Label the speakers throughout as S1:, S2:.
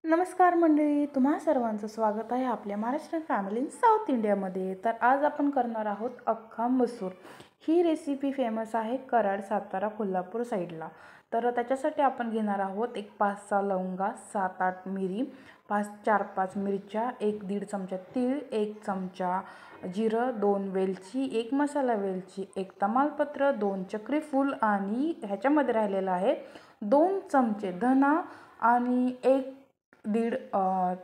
S1: नमस्कार मंडळी, तुम्हा सर्वांचं स्वागत आहे आपल्या महाराष्ट्रीयन फॅमिली इन साऊथ इंडियामध्ये. तर आज आपण करणार आहोत अख्खा मसूर. ही रेसिपी फेमस आहे कराड, सातारा, कोल्हापूर साईडला. तर त्याच्यासाठी आपण घेणार आहोत एक 5-6 लवंगा, 7-8 मिरी, 4-5 मिरच्या, 1-1.5 चमचा तीळ, 1 चमचा जिरं, 2 वेलची, 1 मसाला वेलची, 1 तमालपत्र, 2 चक्री फूल आणि ह्याच्यामध्ये राहिलेलं आहे 2 चमचे धना आणि 1-1.5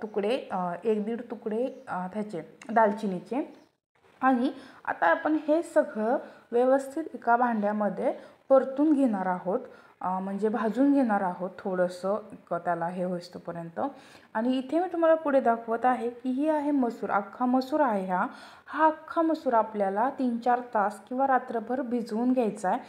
S1: तुकडे त्याचे दालचिनीचे. आणि आता आपण हे सगळं व्यवस्थित एका भांड्यामध्ये परतून घेणार आहोत, म्हणजे भाजून घेणार आहोत थोडंसं त्याला हे होईस्तोपर्यंत. आणि इथे मी तुम्हाला पुढे दाखवत आहे की ही आहे मसूर, अख्खा मसूर आहे हा अख्खा मसूर आपल्याला 3-4 तास किंवा रात्रभर भिजवून घ्यायचा आहे.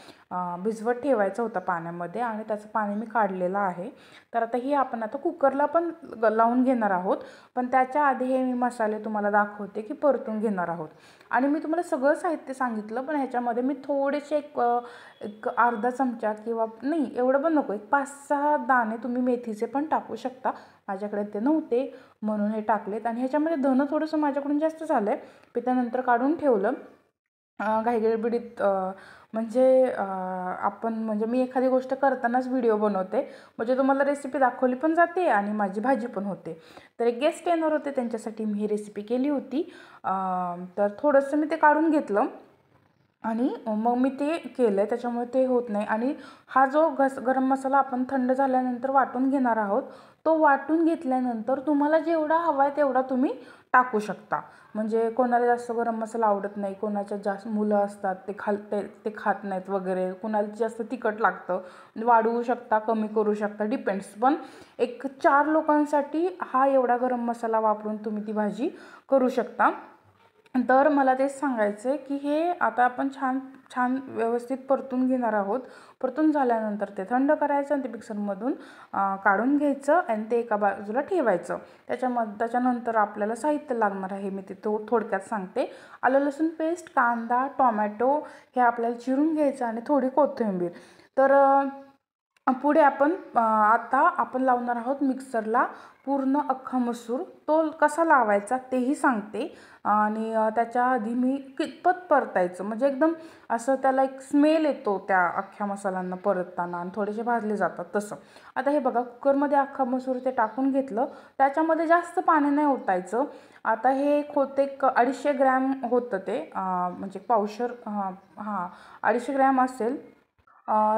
S1: भिजवत ठेवायचा होता पाण्यामध्ये आणि त्याचं पाणी मी काढलेलं आहे. तर आता ही आपण आता कुकरला पण लावून घेणार आहोत, पण त्याच्या आधी हे मी मसाले तुम्हाला दाखवते की परतून घेणार आहोत. आणि मी तुम्हाला सगळं साहित्य सांगितलं, पण ह्याच्यामध्ये मी थोडेसे एक अर्धा चमचा किंवा नाही एवढं पण नको, एक 5-6 दाणे तुम्ही मेथीचे पण टाकू शकता. माझ्याकडे ते नव्हते म्हणून हे टाकलेत. आणि ह्याच्यामध्ये धनं थोडंसं माझ्याकडून जास्त झालं आहे, मी त्यानंतर काढून ठेवलं घाईगडबडीत. म्हणजे मी एखादी गोष्ट करतानाच व्हिडिओ बनवते, म्हणजे तुम्हाला रेसिपी दाखवली पण जाते आणि माझी भाजी पण होते. तर एक गेस्ट येणार होते, त्यांच्यासाठी मी ही रेसिपी केली होती. तर थोडंसं मी ते काढून घेतलं आणि मग मी ते केलं आहे, त्याच्यामुळे ते होत नाही. आणि हा जो गरम मसाला आपण थंड झाल्यानंतर वाटून घेणार आहोत, तो वाटून घेतल्यानंतर तुम्हाला जेवढा हवा आहे तेवढा तुम्ही टाकू शकता. म्हणजे कोणाला जास्त गरम मसाला आवडत नाही, कोणाच्या जास्त मुलं असतात ते खात नाहीत वगैरे, कोणाला जास्त तिखट लागतं, वाढवू शकता, कमी करू शकता, डिपेंड्स. पण एक 4 लोकांसाठी हा एवढा गरम मसाला वापरून तुम्ही ती भाजी करू शकता. तर मला तेच सांगायचं आहे की हे आता आपण छान छान व्यवस्थित परतून घेणार आहोत. परतून झाल्यानंतर ते थंड करायचं आणि ते मिक्सरमधून काढून घ्यायचं आणि ते एका बाजूला ठेवायचं. त्याच्यानंतर आपल्याला साहित्य लागणार आहे, मी ते थोडक्यात सांगते. आलं लसूण पेस्ट, कांदा, टोमॅटो हे आपल्याला चिरून घ्यायचं आणि थोडी कोथिंबीर. तर पुढे आता आपण लावणार आहोत मिक्सरला पूर्ण अख्खा मसूर. तो कसा लावायचा तेही सांगते. आणि त्याच्या आधी मी कितपत परतायचं, म्हणजे एकदम असं त्याला एक स्मेल येतो त्या अख्ख्या मसाल्यांना परतताना आणि थोडेसे भाजले जातात तसं. आता हे बघा, कुकरमध्ये अख्खा मसूर ते टाकून घेतलं, त्याच्यामध्ये जास्त पाणी नाही ओतायचं. आता हे होते 250 ग्रॅम होतं ते, म्हणजे पावशर, 250 ग्रॅम असेल.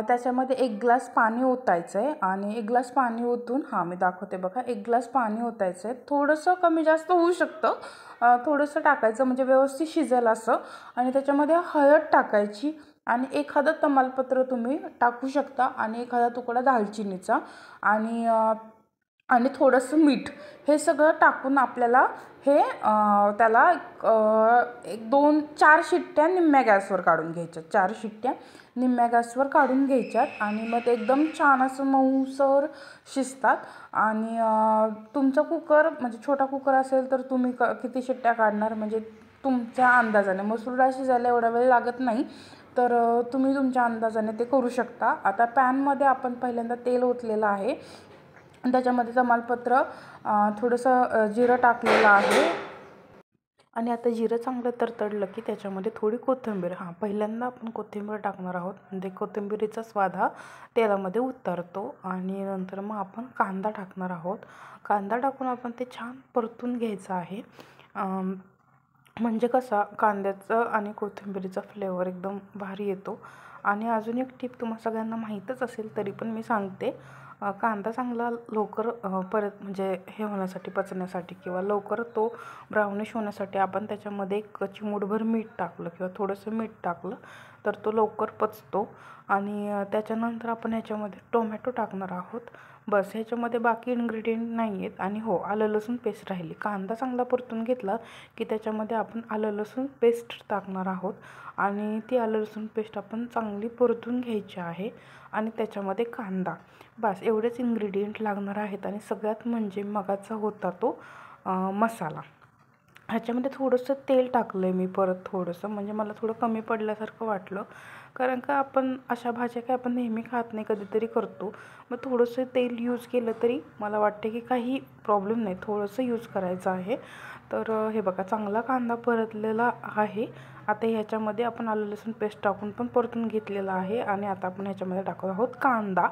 S1: त्याच्यामध्ये 1 ग्लास पाणी ओतायचं आहे आणि 1 ग्लास पाणी ओतून मी दाखवते बघा, 1 ग्लास पाणी ओतायचं आहे. थोडंसं कमी जास्त होऊ शकतं, थोडंसं टाकायचं म्हणजे व्यवस्थित शिजेल असं. आणि त्याच्यामध्ये हळद टाकायची आणि एखादं तमालपत्र तुम्ही टाकू शकता आणि एखादा तुकडा दालचिनीचा आणि थोडंसं मीठ, हे सगळं टाकून आपल्याला हे त्याला एक 2-4 शिट्ट्या निम्म्या गॅसवर काढून घ्यायच्या. 4 शिट्ट्या निम्म्या गॅसवर काढून घ्यायच्यात आणि मग ते एकदम छान असं मऊसर शिजतात. आणि तुमचा कुकर म्हणजे छोटा कुकर असेल तर तुम्ही किती शिट्ट्या काढणार म्हणजे तुमच्या अंदाजाने. मसूर डाळ शिजायला एवढा वेळ लागत नाही, तर तुम्ही तुमच्या अंदाजाने ते करू शकता. आता पॅनमध्ये आपण पहिल्यांदा तेल ओतलेलं आहे, त्याच्यामध्ये तमालपत्र, थोडंसं जिरं टाकलेलं आहे. आणि आता जिरं चांगलं तडतडलं की त्याच्यामध्ये थोडी कोथिंबीर, पहिल्यांदा आपण कोथिंबीर टाकणार आहोत, म्हणजे कोथिंबीरीचा स्वाद हा तेलामध्ये उतरतो. आणि नंतर मग आपण कांदा टाकणार आहोत. कांदा टाकून आपण ते छान परतून घ्यायचं आहे. म्हणजे कसा कांद्याचं आणि कोथिंबीरीचा फ्लेवर एकदम भारी येतो. आणि अजून एक टिप तुम्हाला सगळ्यांना माहीतच असेल तरी पण मी सांगते, कांदा चांगला लवकर परत म्हणजे हे होण्यासाठी, पचण्यासाठी किंवा लवकर तो ब्राउनिश होण्यासाठी आपण त्याच्यामध्ये एक चिमूटभर मीठ टाकलं किंवा थोडंसं मीठ टाकलं तर तो लवकर पचतो. आणि त्याच्यानंतर आपण ह्याच्यामध्ये टोमॅटो टाकणार आहोत. बस, ह्याच्यामध्ये बाकी इन्ग्रेडियंट नाही आहेत. आणि आलं लसूण पेस्ट राहिली. कांदा चांगला परतून घेतला की त्याच्यामध्ये आपण आलं लसूण पेस्ट टाकणार आहोत आणि ती आलं लसूण पेस्ट आपण चांगली परतून घ्यायची आहे. आणि त्याच्यामध्ये कांदा, बस एवढेच इन्ग्रेडियंट लागणार आहेत. आणि सगळ्यात म्हणजे मगाचा होता तो मसाला. ह्याच्यामध्ये थोडंसं तेल टाकलं आहे मी परत थोडंसं, म्हणजे मला थोडं कमी पडल्यासारखं वाटलं. कारण का आपण अशा भाज्या काय आपण नेहमी खात नाही, कधीतरी करतो. मग थोडंसं तेल यूज केलं तरी मला वाटते की काही प्रॉब्लेम नाही, थोडंसं यूज करायचं आहे. तर हे बघा चांगला कांदा परतलेला आहे. आता ह्याच्यामध्ये आपण आलं लसूण पेस्ट टाकून पण परतून घेतलेलं आहे. आणि आता आपण ह्याच्यामध्ये टाकत आहोत कांदा,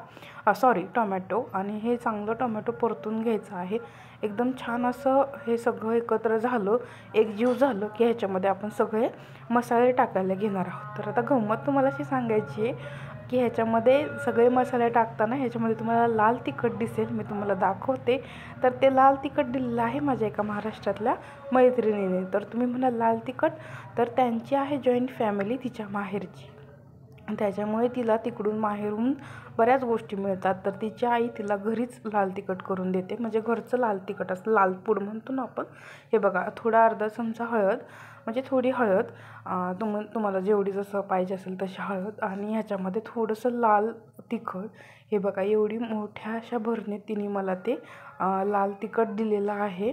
S1: सॉरी टोमॅटो. आणि हे चांगलं टोमॅटो परतून घ्यायचं आहे. एकदम छान असं हे सगळं एकत्र झालं, एकजीव झालं की ह्याच्यामध्ये आपण सगळे मसाले टाकायला घेणार आहोत. तर आता गंमत तुम्हाला अशी सांगायची आहे की ह्याच्यामध्ये सगळे मसाले टाकताना ह्याच्यामध्ये तुम्हाला लाल तिखट दिसेल, मी तुम्हाला दाखवते. तर ते लाल तिखट दिलेलं आहे माझ्या एका महाराष्ट्रातल्या मैत्रिणीने. तर तुम्ही म्हणाल लाल तिखट, तर त्यांची आहे जॉईंट फॅमिली तिच्या माहेरची, त्याच्यामुळे तिला तिकडून माहेरून बऱ्याच गोष्टी मिळतात. तर तिची आई तिला घरीच लाल तिखट करून देते, म्हणजे घरचं लाल तिखट असं लाल पूड म्हणतो ना आपण. हे बघा थोडा अर्धा चमचा हळद, म्हणजे थोडी हळद, तुम्हाला जेवढी जसं पाहिजे असेल तशी हळद. आणि ह्याच्यामध्ये थोडंसं लाल तिखट. हे बघा एवढी मोठ्या अशा भरणीत तिने मला ते लाल तिखट दिलेलं आहे.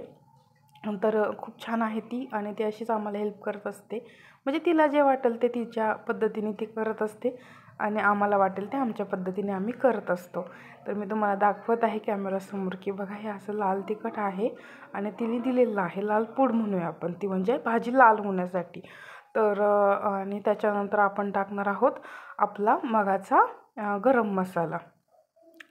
S1: तर खूप छान आहे ती, आणि ती अशीच आम्हाला हेल्प करत असते. म्हणजे तिला जे वाटेल ते तिच्या पद्धतीने ती करत असते, आणि आम्हाला वाटेल ते आमच्या पद्धतीने आम्ही करत असतो. तर मी तुम्हाला दाखवत आहे कॅमेरासमोर की बघा हे असं लाल तिखट आहे, आणि तिने दिलेलं आहे लाल पूड म्हणूया आपण, ती म्हणजे भाजी लाल होण्यासाठी. तर आणि त्याच्यानंतर आपण टाकणार आहोत आपला मगाचा गरम मसाला.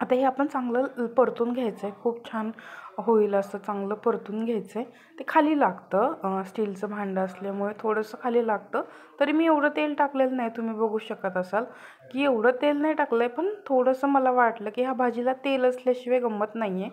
S1: आता हे आपण चांगलं परतून घ्यायचं आहे, खूप छान होईल असं चांगलं परतून घ्यायचं आहे. ते खाली लागतं, स्टीलचं भांडं असल्यामुळे थोडंसं खाली लागतं. तरी मी एवढं तेल टाकलेलं नाही, तुम्ही बघू शकत असाल की एवढं तेल नाही टाकलं आहे. पण थोडंसं मला वाटलं की ह्या भाजीला तेल असल्याशिवाय गंमत नाही आहे,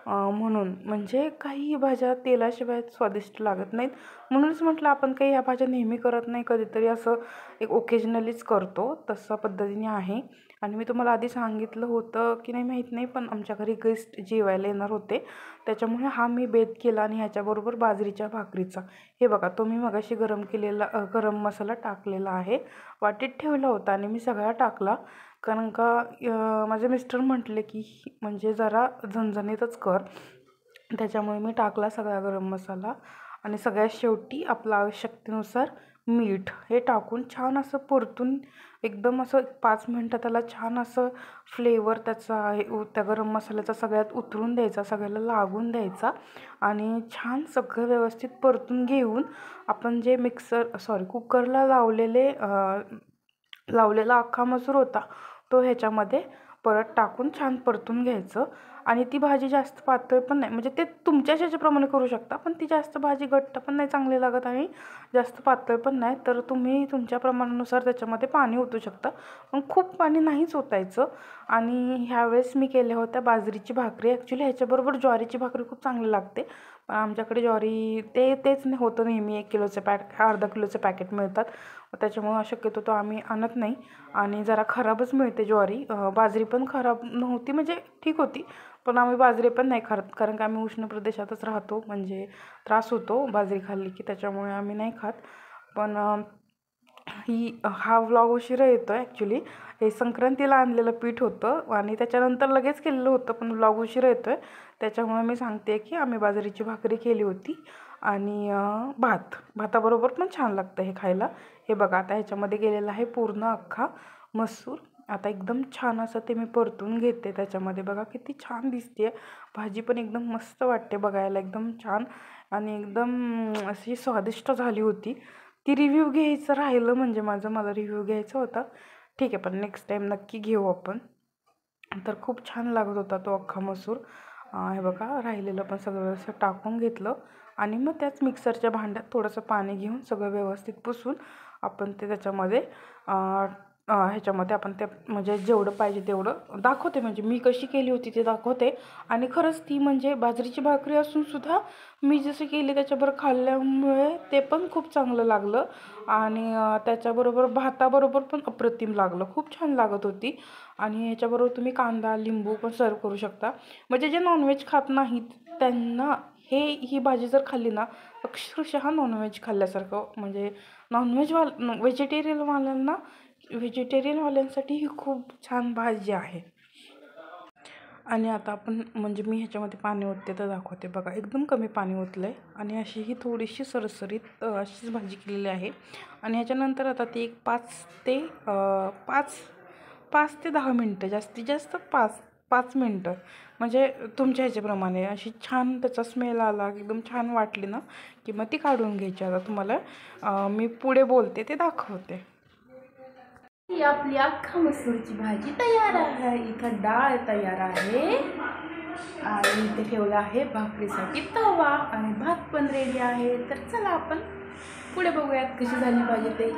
S1: म्हणून. म्हणजे काही भाज्या तेलाशिवाय स्वादिष्ट लागत नाहीत, म्हणूनच म्हटलं आपण काही ह्या भाज्या नेहमी करत नाही, कधीतरी असं एक ओकेजनलीच करतो, तसं पद्धतीने आहे. आणि मी तुम्हाला आधी सांगितलं होतं की नाही माहीत नाही, पण आमच्या घरी गेस्ट जेवायला येणार होते, त्याच्यामुळे हा मी बेत केला. आणि ह्याच्याबरोबर बाजरीच्या भाकरीचा. हे बघा तो मी मगाशी गरम मसाला टाकलेला आहे, वाटीत ठेवला होता आणि मी सगळा टाकला. कारण का माझे मिस्टर म्हटले की म्हणजे जरा झणझणीतच कर, त्याच्यामुळे मी टाकला सगळा गरम मसाला. आणि सगळ्यात शेवटी आपल्या आवश्यकतेनुसार मीठ हे टाकून छान असं परतून एकदम असं 5 मिनटं त्याला छान असं फ्लेवर त्याचा त्या गरम मसाल्याचा सगळ्यात उतरून द्यायचा, सगळ्याला लागून द्यायचा. आणि छान सगळं व्यवस्थित परतून घेऊन आपण जे कुकरला लावलेला अख्खा मसूर होता तो ह्याच्यामध्ये परत टाकून छान परतून घ्यायचं. आणि ती भाजी जास्त पातळ पण नाही, म्हणजे ते तुमच्या ह्याच्याप्रमाणे करू शकता, पण ती जास्त भाजी घट्ट पण नाही चांगली लागत आणि जास्त पातळ पण नाही. तर तुम्ही तुमच्या प्रमाणानुसार त्याच्यामध्ये पाणी ओतू शकता, पण खूप पाणी नाहीच ओतायचं. आणि ह्यावेळेस मी केल्या होत्या बाजरीची भाकरी. ॲक्च्युली ह्याच्याबरोबर ज्वारीची भाकरी खूप चांगली लागते, पण आमच्याकडे ज्वारी तेच नाही होतं नेहमी. 1 किलोचं अर्धा किलोचं पॅकेट मिळतात, त्याच्यामुळं शक्यतो तो आम्ही आणत नाही. आणि जरा खराबच मिळते ज्वारी. बाजरी पण खराब नव्हती, म्हणजे ठीक होती, पण आम्ही बाजरी पण नाही खात, कारण का आम्ही उष्ण प्रदेशातच राहतो, म्हणजे त्रास होतो बाजरी खाल्ली की, त्याच्यामुळे आम्ही नाही खात. पण हा व्लॉग उशिरा येतो आहे ॲक्च्युली. हे संक्रांतीला आणलेलं पीठ होतं आणि त्याच्यानंतर लगेच केलेलं होतं, पण व्लॉग उशिरा येतो आहे, त्याच्यामुळे मी सांगते की आम्ही बाजरीची भाकरी केली होती. आणि भाताबरोबर पण छान लागतं हे खायला. हे बघा आता ह्याच्यामध्ये गेलेलं आहे पूर्ण अख्खा मसूर. आता एकदम छान असं ते मी परतून घेते त्याच्यामध्ये. बघा किती छान दिसते भाजी, पण एकदम मस्त वाटते बघायला, एकदम छान आणि एकदम अशी स्वादिष्ट झाली होती. ती रिव्ह्यू घ्यायचं राहिलं, म्हणजे मला रिव्ह्यू घ्यायचा होता. ठीक आहे, पण नेक्स्ट टाईम नक्की घेऊ आपण. तर खूप छान लागत होता तो अख्खा मसूर. हे बघा राहिलेलं पण सगळं असं टाकून घेतलं, आणि मग त्याच मिक्सरच्या भांड्यात थोडंसं पाणी घेऊन सगळं व्यवस्थित पुसून आपण ते त्याच्यामध्ये ह्याच्यामध्ये आपण ते म्हणजे जेवढं पाहिजे तेवढं दाखवते, म्हणजे मी कशी केली होती ते दाखवते. आणि खरंच ती म्हणजे बाजरीची भाकरी असूनसुद्धा मी जसं केली त्याच्याबरोबर खाल्ल्यामुळे ते पण खूप चांगलं लागलं. आणि त्याच्याबरोबर भाताबरोबर पण अप्रतिम लागलं, खूप छान लागत होती. आणि ह्याच्याबरोबर तुम्ही कांदा लिंबू पण सर्व करू शकता. म्हणजे जे नॉनव्हेज खात नाहीत त्यांना ही भाजी जर खाल्ली ना, अक्षरशः नॉनव्हेज खाल्ल्यासारखं, म्हणजे व्हेजिटेरियनवाल्यांसाठी ही खूप छान भाजी आहे. आणि आता आपण म्हणजे मी ह्याच्यामध्ये पाणी ओतते तर दाखवते बघा. एकदम कमी पाणी ओतलं आहे आणि अशी ही थोडीशी सरसरीत अशीच भाजी केलेली आहे. आणि ह्याच्यानंतर आता ती एक 5 ते 10 मिनटं, जास्तीत जास्त 5 मिनटं, म्हणजे तुमच्या ह्याच्याप्रमाणे अशी छान त्याचा स्मेल आला, एकदम छान वाटली ना की मग ती काढून घ्यायची. आता तुम्हाला मी पुढे बोलते ते दाखवते. ही आपली अख्खा मसूरची भाजी तयार आहे. इथं डाळ तयार आहे आणि इथे ठेवला आहे भाकरीसाठी तवा आणि भात पण रेडी आहे. तर चला आपण पुढे बघूयात कशी झाली भाजी ते.